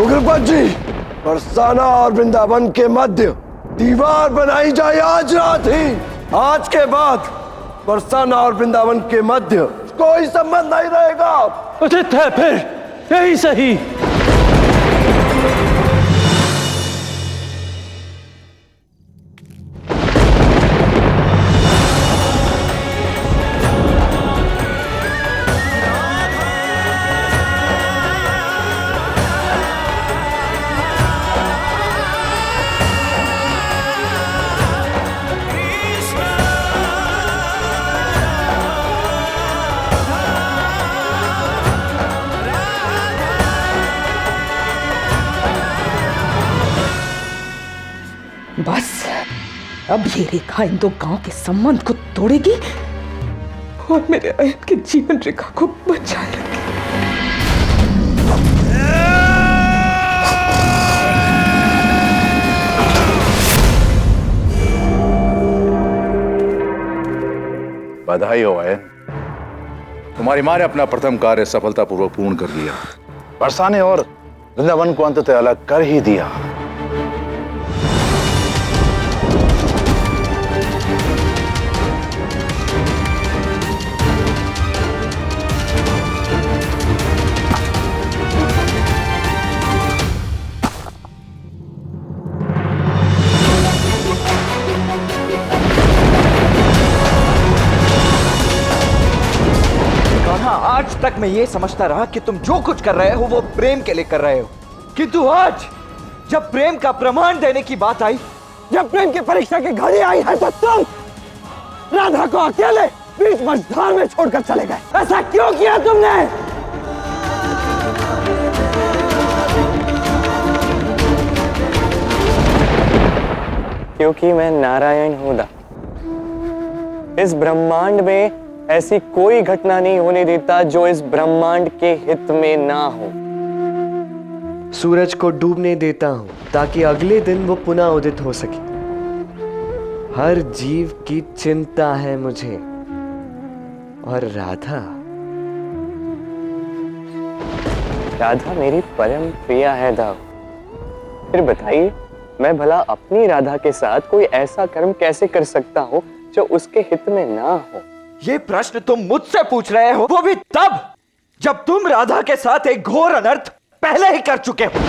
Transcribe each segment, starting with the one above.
उग्रपद जी, बरसाना और वृंदावन के मध्य दीवार बनाई जाए आज रात ही। आज के बाद बरसाना और वृंदावन के मध्य कोई संबंध नहीं रहेगा। उचित है, फिर यही सही। बस अब ये रेखा इन दो गांव के संबंध को तोड़ेगी और मेरे अयन के जीवन रेखा को बचा लेगी। बधाई हो अयन, तुम्हारी माँ ने अपना प्रथम कार्य सफलतापूर्वक पूर्ण कर लिया। बरसाने और वृंदावन को अंततः अलग कर ही दिया। आज तक मैं ये समझता रहा कि तुम जो कुछ कर रहे हो वो प्रेम के लिए कर रहे हो, किंतु आज जब प्रेम का प्रमाण देने की बात आई, जब प्रेम की परीक्षा की घड़ी आई है तो तुम राधा को अकेले बीच मझधार में छोड़कर चले गए। ऐसा क्यों किया तुमने? क्योंकि मैं नारायण हूं। इस ब्रह्मांड में ऐसी कोई घटना नहीं होने देता जो इस ब्रह्मांड के हित में ना हो। सूरज को डूबने देता हूं ताकि अगले दिन वो पुनः उदित हो सके। हर जीव की चिंता है मुझे। और राधा मेरी परम प्रिया है दाव। फिर बताइए, मैं भला अपनी राधा के साथ कोई ऐसा कर्म कैसे कर सकता हूं जो उसके हित में ना हो? ये प्रश्न तुम मुझसे पूछ रहे हो, वो भी तब जब तुम राधा के साथ एक घोर अनर्थ पहले ही कर चुके हो।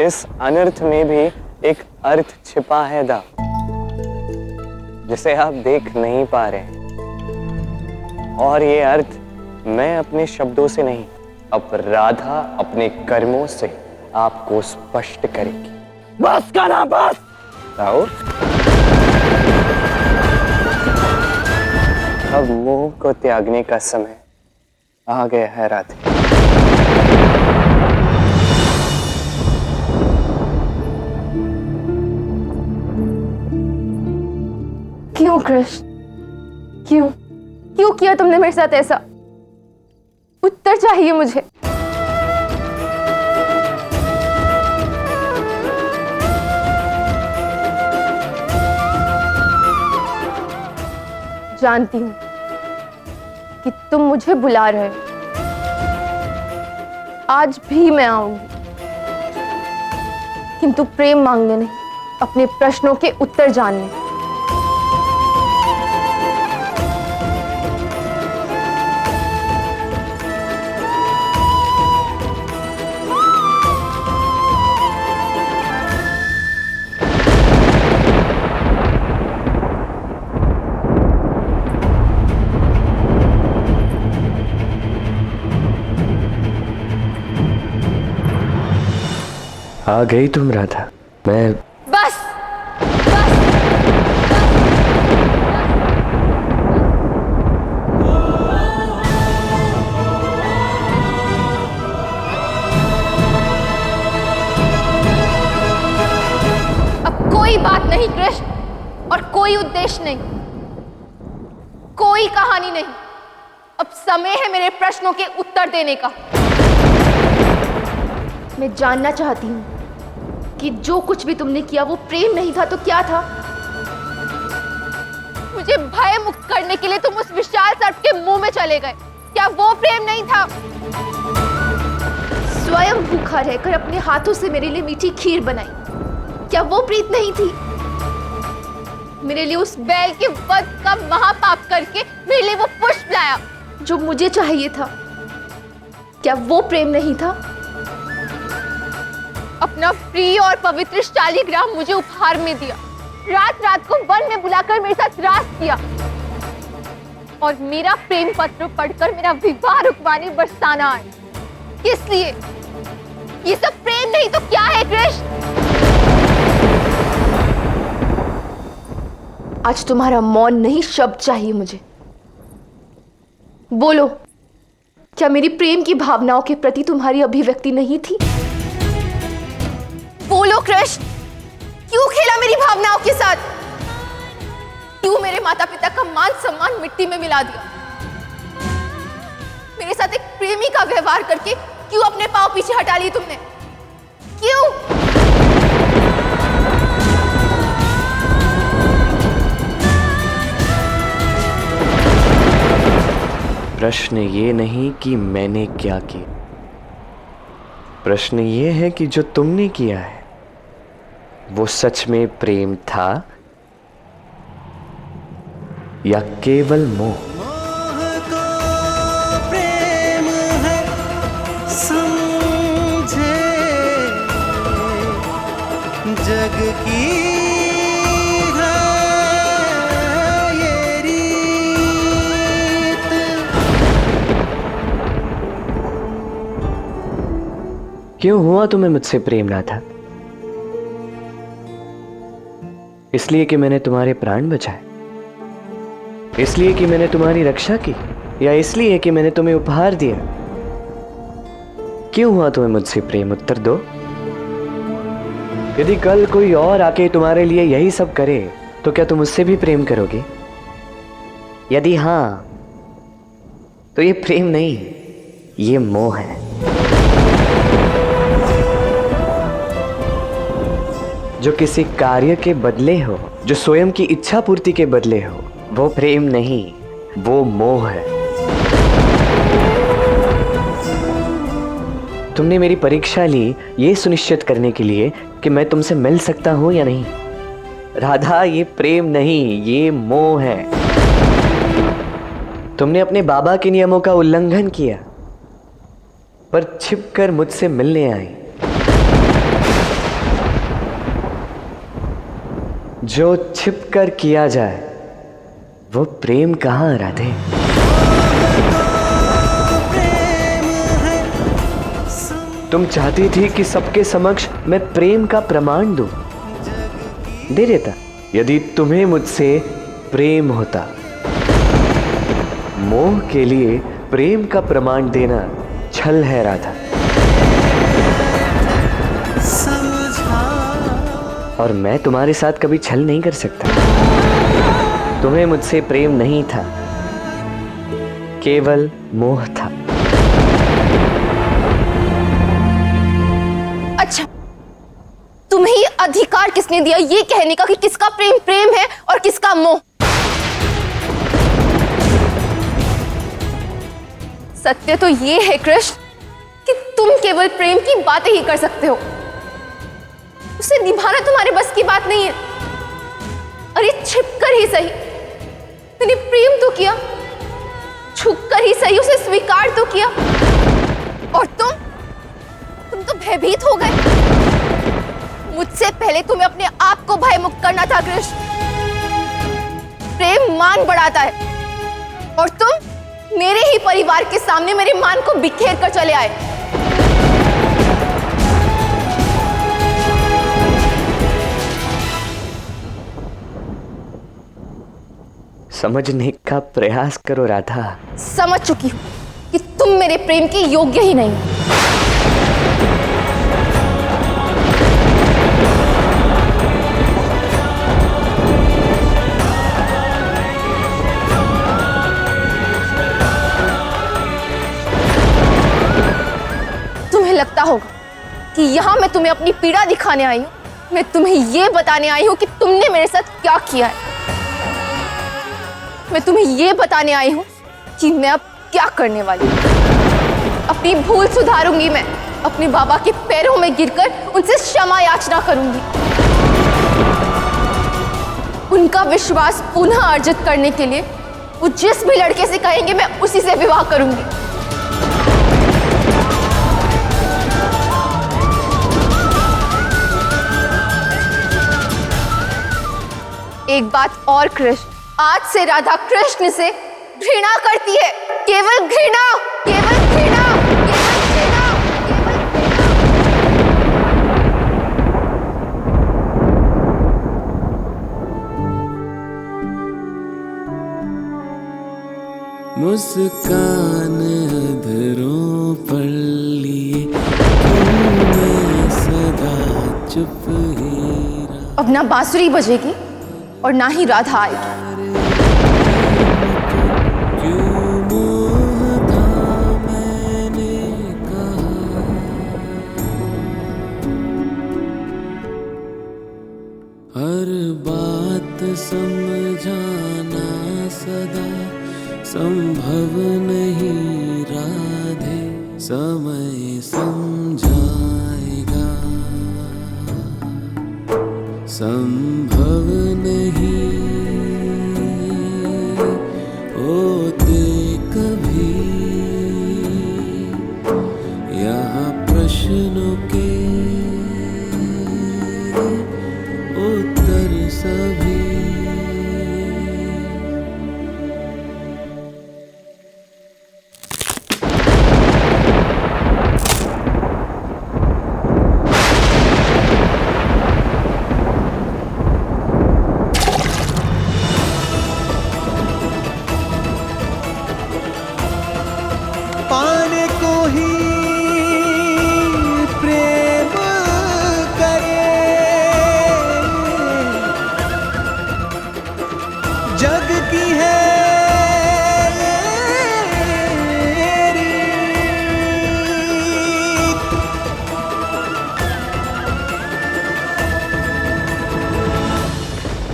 इस अनर्थ में भी एक अर्थ छिपा है दाव, जिसे आप देख नहीं पा रहे। और ये अर्थ मैं अपने शब्दों से नहीं, अब राधा अपने कर्मों से आपको स्पष्ट करेगी। बस करा, बस। और अब मोह को त्यागने का समय आ गया है राधे। क्यों कृष्ण, क्यों क्यों किया तुमने मेरे साथ ऐसा? उत्तर चाहिए मुझे। जानती हूं कि तुम मुझे बुला रहे हो। आज भी मैं आऊंगी, किंतु प्रेम मांगने नहीं, अपने प्रश्नों के उत्तर जानने। आ गई तुम राधा। मैं बस, अब कोई बात नहीं कृष्ण, और कोई उद्देश्य नहीं, कोई कहानी नहीं। अब समय है मेरे प्रश्नों के उत्तर देने का। मैं जानना चाहती हूं कि जो कुछ भी तुमने किया वो प्रेम नहीं था तो क्या था? मुझे भय मुक्त करने के लिए तुम उस विशाल सर्प के मुंह में चले गए, क्या वो प्रेम नहीं था? स्वयं भूखा रहकर अपने हाथों से मेरे लिए मीठी खीर बनाई, क्या वो प्रीत नहीं थी? मेरे लिए उस बैल के वध का महापाप करके मेरे लिए वो पुष्प लाया जो मुझे चाहिए था, क्या वो प्रेम नहीं था? अपना प्रिय और पवित्र शालिग्राम मुझे उपहार में दिया, रात रात को वन में बुलाकर मेरे साथ रास किया और मेरा प्रेम पत्र पढ़कर मेरा विवाह रुकवाने बरसाना आए। किस लिए? ये सब प्रेम नहीं तो क्या है कृष्ण? आज तुम्हारा मौन नहीं, शब्द चाहिए मुझे। बोलो, क्या मेरी प्रेम की भावनाओं के प्रति तुम्हारी अभिव्यक्ति नहीं थी? बोलो कृष्ण, क्यों खेला मेरी भावनाओं के साथ? क्यों मेरे माता पिता का मान सम्मान मिट्टी में मिला दिया? मेरे साथ एक प्रेमी का व्यवहार करके क्यों अपने पांव पीछे हटा लिए तुमने? क्यों? प्रश्न ये नहीं कि मैंने क्या किया, प्रश्न ये है कि जो तुमने किया है वो सच में प्रेम था या केवल मोह? प्रेम है समझे जग की है ये रीत। क्यों हुआ तुम्हें मुझसे प्रेम ना था? इसलिए कि मैंने तुम्हारे प्राण बचाए, इसलिए कि मैंने तुम्हारी रक्षा की, या इसलिए कि मैंने तुम्हें उपहार दिया? क्यों हुआ तुम्हें मुझसे प्रेम? उत्तर दो। यदि कल कोई और आके तुम्हारे लिए यही सब करे तो क्या तुम उससे भी प्रेम करोगे? यदि हां तो ये प्रेम नहीं, ये मोह है। जो किसी कार्य के बदले हो, जो स्वयं की इच्छा पूर्ति के बदले हो, वो प्रेम नहीं, वो मोह है। तुमने मेरी परीक्षा ली ये सुनिश्चित करने के लिए कि मैं तुमसे मिल सकता हूं या नहीं। राधा, ये प्रेम नहीं, ये मोह है। तुमने अपने बाबा के नियमों का उल्लंघन किया, पर छिपकर मुझसे मिलने आई। जो छिपकर किया जाए वो प्रेम कहाँ राधे? तुम चाहती थी कि सबके समक्ष मैं प्रेम का प्रमाण दूं, दे देता यदि तुम्हें मुझसे प्रेम होता। मोह के लिए प्रेम का प्रमाण देना छल है राधा, और मैं तुम्हारे साथ कभी छल नहीं कर सकता। तुम्हें मुझसे प्रेम नहीं था, केवल मोह था। अच्छा, तुम्हें ये अधिकार किसने दिया ये कहने का कि किसका प्रेम प्रेम है और किसका मोह? सत्य तो ये है कृष्ण कि तुम केवल प्रेम की बातें ही कर सकते हो, उसे निभाना तुम्हारे बस की बात नहीं है। अरे छिपकर ही सही मैंने प्रेम तो किया, छुपकर ही सही उसे स्वीकार तो किया, और तुम तो भयभीत हो गए। मुझसे पहले तुम्हें अपने आप को भयमुक्त करना था कृष्ण। प्रेम मान बढ़ाता है और तुम मेरे ही परिवार के सामने मेरे मान को बिखेर कर चले आए। समझने का प्रयास करो राधा। समझ चुकी हूं कि तुम मेरे प्रेम के योग्य ही नहीं। तुम्हें लगता होगा कि यहां मैं तुम्हें अपनी पीड़ा दिखाने आई हूं, मैं तुम्हें यह बताने आई हूं कि तुमने मेरे साथ क्या किया है। मैं तुम्हें यह बताने आई हूं कि मैं अब क्या करने वाली हूं। अपनी भूल सुधारूंगी मैं, अपने बाबा के पैरों में गिरकर उनसे क्षमा याचना करूंगी। उनका विश्वास पुनः अर्जित करने के लिए वो जिस भी लड़के से कहेंगे मैं उसी से विवाह करूंगी। एक बात और कृष्ण, आज से राधा कृष्ण से घृणा करती है। केवल घृणा, केवल घृणा, केवल घृणा, केवल मुस्कान अधरों पर लिए मैं सदा चुप ही रहा। अब ना बांसुरी बजेगी और ना ही राधा आएगी। क्यों मोह था मैंने कहा, हर बात समझाना सदा संभव नहीं राधे, समय समझाएगा। संभव नहीं होते कभी यहाँ प्रश्नों के उत्तर सभी। पाने को ही प्रेम करे, जग की है रीत।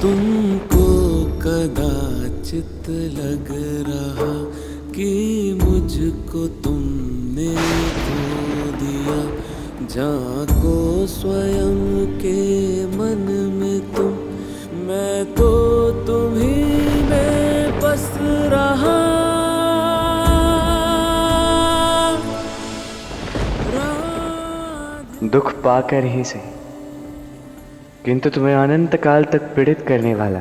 तुमको कदाचित लग रहा कि मुझको तुमने खो दिया, झांको स्वयं के मन में तुम, मैं तो तुम्हीं में बस रहा। दुख पाकर ही से, किंतु तुम्हें अनंत काल तक पीड़ित करने वाला,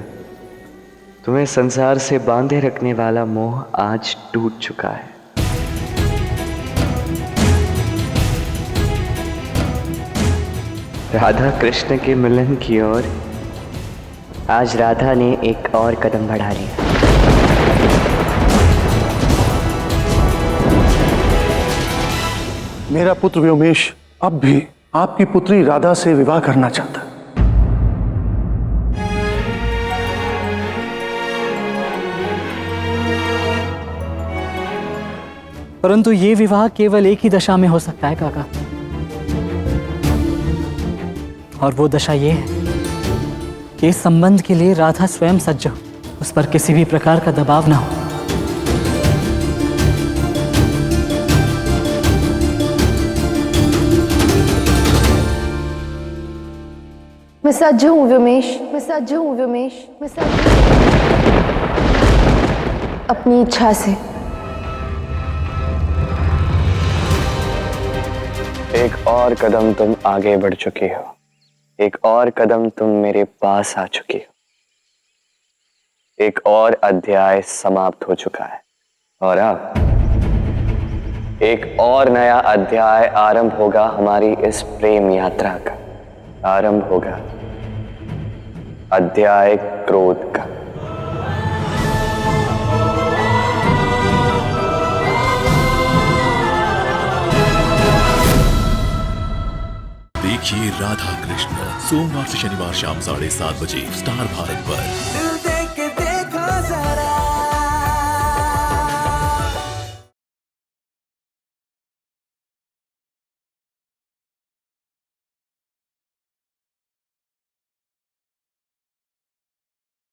तुम्हें संसार से बांधे रखने वाला मोह आज टूट चुका है। राधा कृष्ण के मिलन की ओर आज राधा ने एक और कदम बढ़ा लिया। मेरा पुत्र व्योमेश अब भी आपकी पुत्री राधा से विवाह करना चाहता है। परंतु ये विवाह केवल एक ही दशा में हो सकता है काका, और वो दशा ये है कि इस संबंध के लिए राधा स्वयं सज्ज हो, उस पर किसी भी प्रकार का दबाव ना हो। मैं सज्ज हूं व्योमेश, मैं सज्ज हूं व्योमेश, मैं सज्ज हूं अपनी इच्छा से। एक और कदम तुम आगे बढ़ चुकी हो, एक और कदम तुम मेरे पास आ चुकी हो, एक और अध्याय समाप्त हो चुका है, और अब एक और नया अध्याय आरंभ होगा हमारी इस प्रेम यात्रा का। आरंभ होगा अध्याय क्रोध का। देखिए राधा कृष्ण सोमवार से शनिवार शाम 7:30 बजे स्टार भारत पर।